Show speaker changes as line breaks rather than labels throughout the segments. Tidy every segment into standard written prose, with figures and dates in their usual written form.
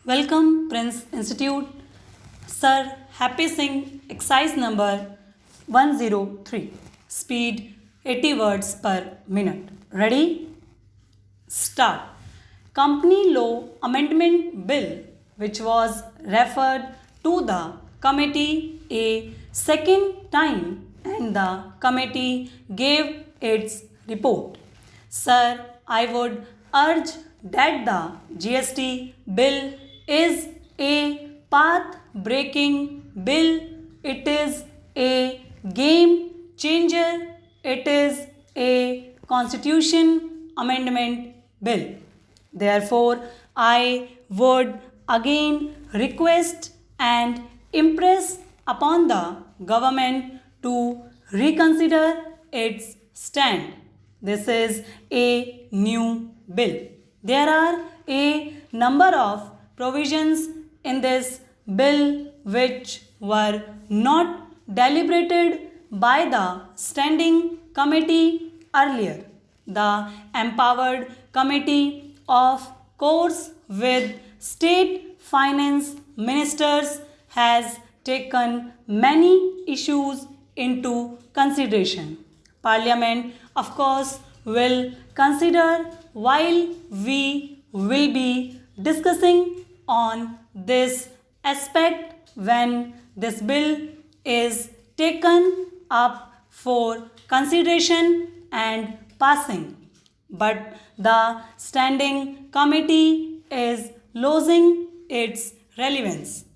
Welcome, Prince Institute. Sir Happy Singh, exercise number 103. Speed 80 words per minute. Ready? Start. Company Law Amendment Bill, which was referred to the committee a second time, and the committee gave its report. Sir, I would urge that the GST bill is a path breaking bill. It is a game changer. It is a constitution amendment bill. Therefore, I would again request and impress upon the government to reconsider its stand. This is a new bill. There are a number of provisions in this bill which were not deliberated by the standing committee earlier. The empowered committee of course with state finance ministers has taken many issues into consideration. Parliament, of course, will consider while we will be discussing on this aspect when this bill is taken up for consideration and passing. But the standing committee is losing its relevance.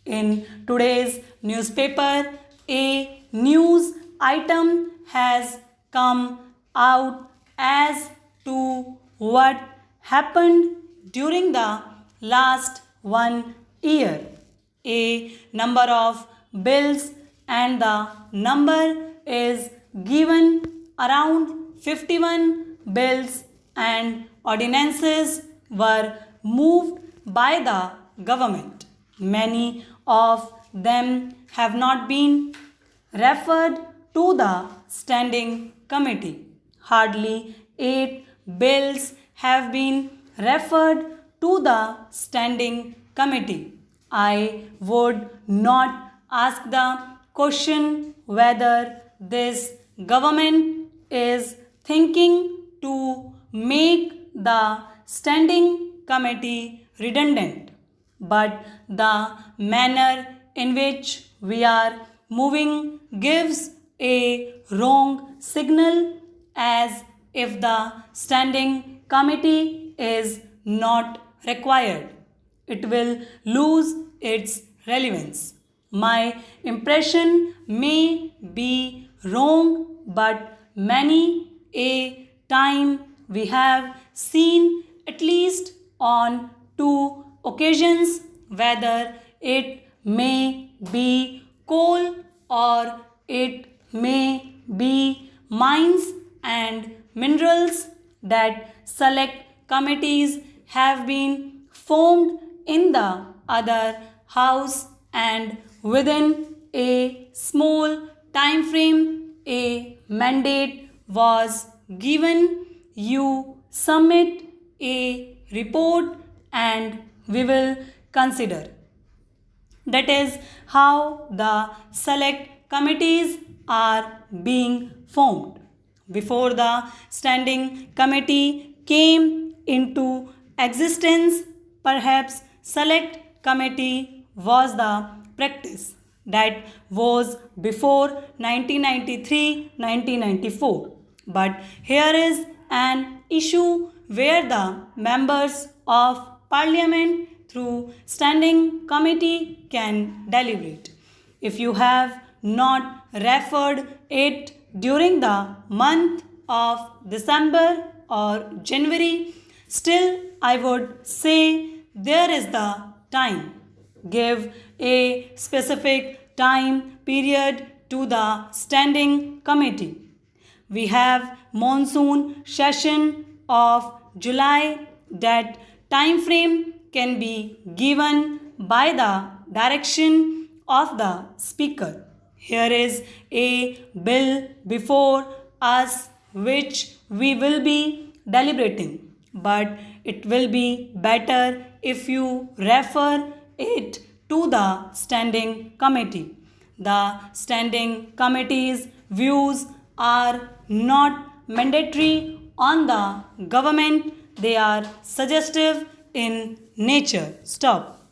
In today's newspaper, a news item has come out as to what happened during the last 1 year. A number of bills and the number is given around 51 bills and ordinances were moved by the government. Many of them have not been referred to the standing committee. Hardly 8 bills have been referred to the standing committee. I would not ask the question whether this government is thinking to make the standing committee redundant, but the manner in which we are moving gives a wrong signal as if the standing committee is not required. It will lose its relevance. My impression may be wrong, but many a time we have seen at least on 2 occasions whether it may be coal or it may be mines and minerals that select committees have been formed in the other house, and within a small time frame a mandate was given. You submit a report and we will consider. That is how the select committees are being formed. Before the standing committee came into existence, perhaps select committee was the practice. That was before 1993-1994. But here is an issue where the members of parliament through standing committee can deliberate. If you have not referred it during the month of December or January, still I would say there is the time. Give a specific time period to the standing committee. We have monsoon session of July. That time frame can be given by the direction of the speaker. Here is a bill before us which we will be deliberating, but it will be better if you refer it to the standing committee. The standing committee's views are not mandatory on the government, they are suggestive in nature. Stop.